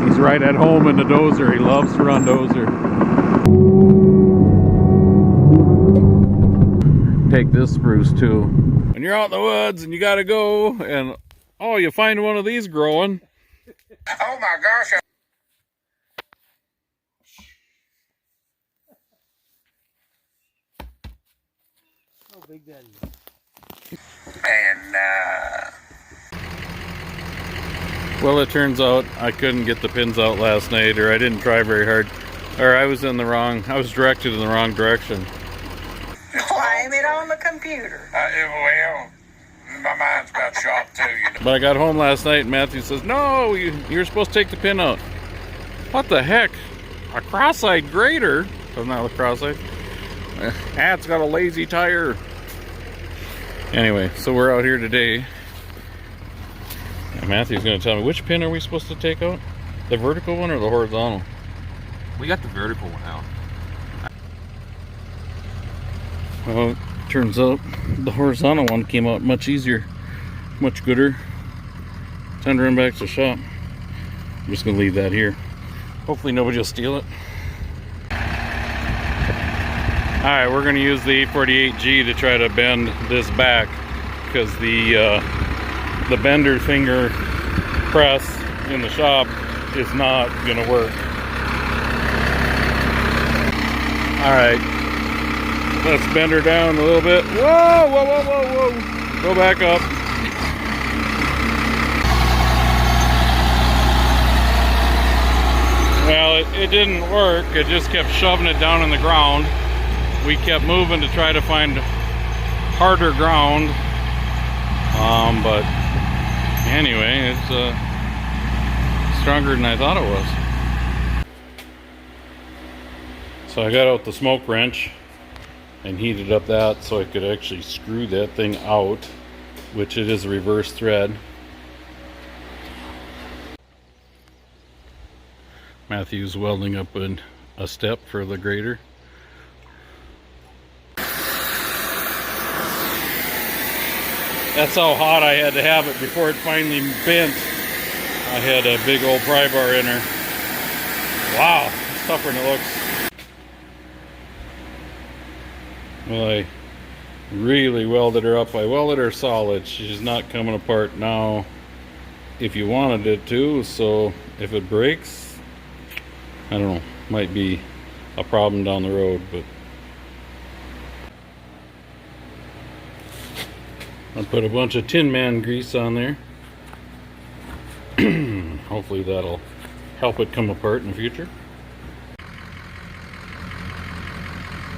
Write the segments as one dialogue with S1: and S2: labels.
S1: He's right at home in the dozer. He loves to run dozer. Take this spruce too. When you're out in the woods and you gotta go and oh, you find one of these growing.
S2: Oh my gosh.
S3: Oh, Big Daddy.
S2: And
S1: well, it turns out I couldn't get the pins out last night, or I didn't try very hard, or I was directed in the wrong direction.
S2: blame it on the computer. Well, my mind's about shot too, you know.
S1: But I got home last night and Matthew says, no, you're supposed to take the pin out. What the heck? A cross-eyed grader? Doesn't that look cross-eyed? It's got a lazy tire. Anyway, so we're out here today. And Matthew's going to tell me, which pin are we supposed to take out? The vertical one or the horizontal?
S3: We got the vertical one out.
S1: Well, it turns out the horizontal one came out much easier, much gooder. Time to run back to the shop. I'm just going to leave that here. Hopefully nobody will steal it. Alright, we're going to use the 848G to try to bend this back, because the bender finger press in the shop is not going to work. Alright, let's bend her down a little bit. Whoa, whoa, whoa, whoa, whoa. Go back up. Well, it didn't work. It just kept shoving it down in the ground. We kept moving to try to find harder ground. But anyway, it's stronger than I thought it was. So I got out the smoke wrench and heated up that so I could actually screw that thing out, which it is a reverse thread. Matthew's welding up a step for the grader. That's how hot I had to have it before it finally bent. I had a big old pry bar in her. Wow, it's tougher than it looks. Well, I really welded her up. I welded her solid. She's not coming apart now if you wanted it to, so if it breaks, I don't know, might be a problem down the road, but I'll put a bunch of Tin Man grease on there. Hopefully that'll help it come apart in the future.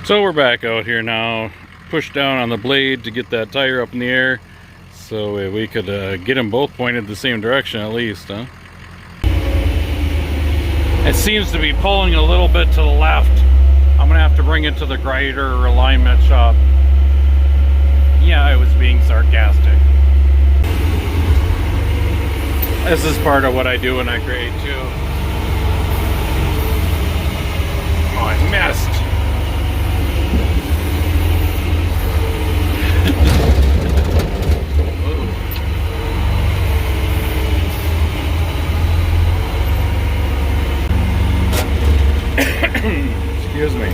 S1: So we're back out here now. Push down on the blade to get that tire up in the air so we could get them both pointed the same direction at least, huh? It seems to be pulling a little bit to the left. I'm gonna have to bring it to the grinder or alignment shop. Yeah, I was being sarcastic. This is part of what I do when I grade too. Oh, I missed. Excuse me.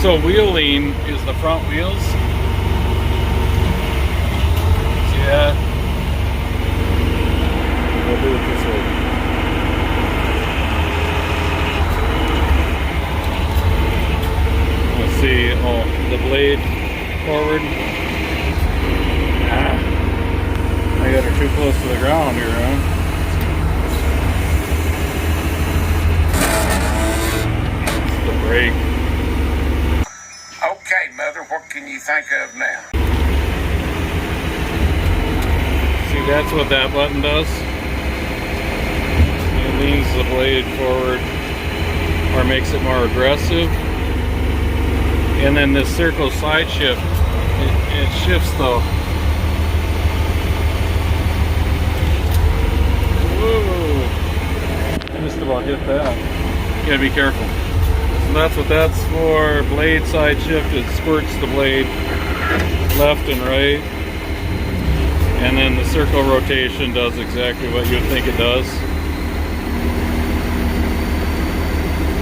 S1: So wheeling is the front wheels. See that? We'll do it this way. Let's see. Oh, the blade forward. I got her too close to the ground here, huh? Brake.
S2: Okay, Mother, what can you think of now?
S1: See, that's what that button does. It leans the blade forward or makes it more aggressive. And then this circle side shift, it shifts the... Whoa! Just about hit that. You gotta be careful. That's what that's for. Blade side shift, it squirts the blade left and right, And then the circle rotation does exactly what you would think it does.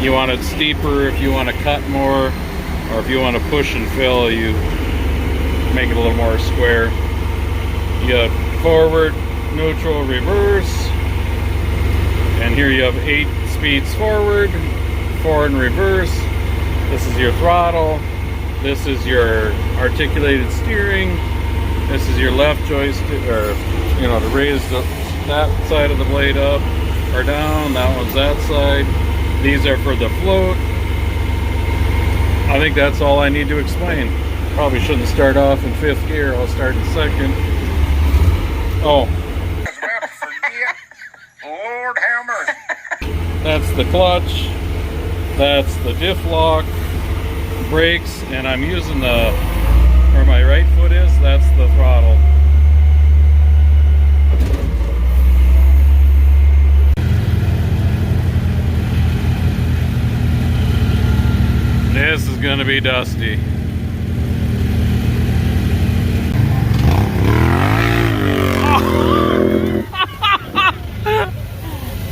S1: You want it steeper if you want to cut more, or if you want to push and fill, you make it a little more square. You have forward, neutral, reverse, and here you have 8 speeds forward, 4 in reverse. This is your throttle. This is your articulated steering. This is your left joystick, or to raise that side of the blade up or down. That one's that side. These are for the float. I think that's all I need to explain. Probably shouldn't start off in 5th gear. I'll start in 2nd. Oh.
S2: Lord have mercy.
S1: That's the clutch. That's the diff lock. Brakes, and I'm using where my right foot is, that's the throttle. This is going to be dusty.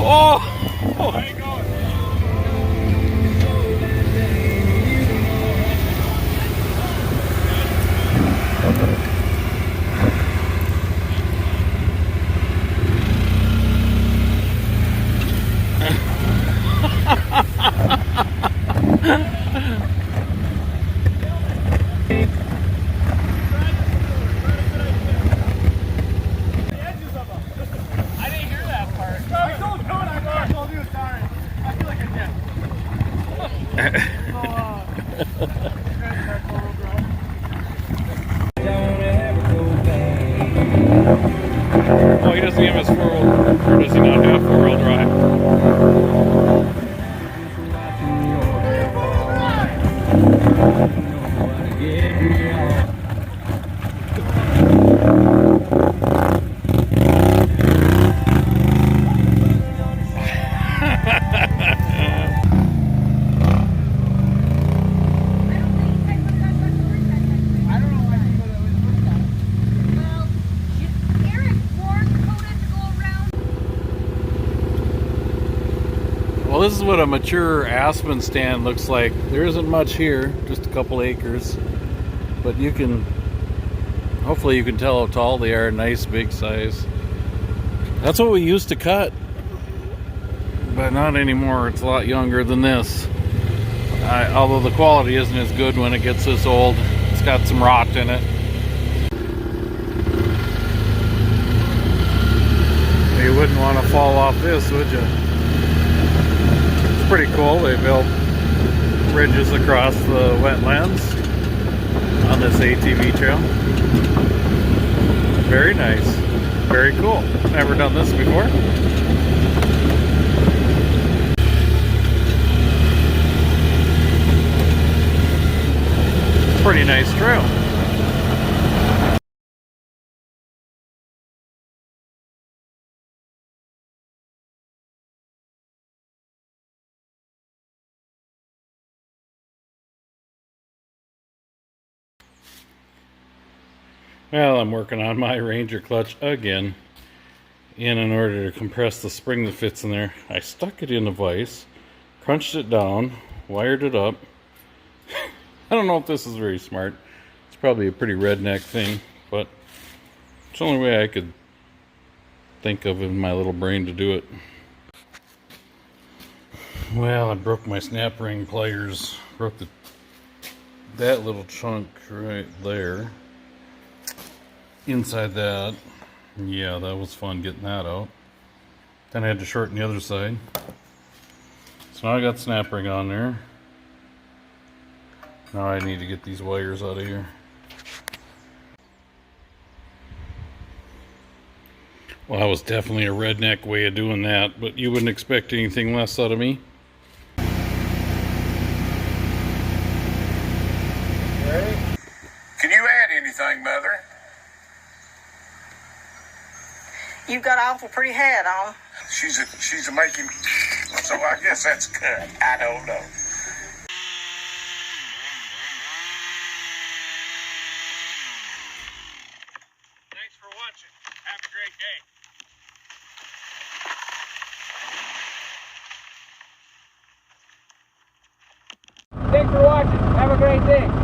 S1: Oh! Oh, he doesn't have his four-wheel, or does he not have four-wheel drive? Well, this is what a mature aspen stand looks like. There isn't much here, just a couple acres, but you can, hopefully you can tell how tall they are. Nice big size. That's what we used to cut, but not anymore. It's a lot younger than this. Although the quality isn't as good when it gets this old. It's got some rot in it. You wouldn't want to fall off this, would you? Pretty cool. They built bridges across the wetlands on this ATV trail. Very nice. Very cool. Never done this before. Pretty nice trail. Well, I'm working on my Ranger clutch again in order to compress the spring that fits in there. I stuck it in a vise, crunched it down, wired it up. I don't know if this is very smart. It's probably a pretty redneck thing, but it's the only way I could think of in my little brain to do it. Well, I broke my snap ring pliers. Broke that little chunk right there. Inside that, yeah, that was fun getting that out. Then I had to shorten the other side. So now I got snap ring on there. Now I need to get these wires out of here. Well, that was definitely a redneck way of doing that, but you wouldn't expect anything less out of me.
S2: Ready? Can you add anything, Mother?
S4: You've got an awful pretty hat on.
S2: She's a making, so I guess that's cut. I don't know. Thanks for watching.
S1: great day.
S5: Thanks for watching. Have a great day.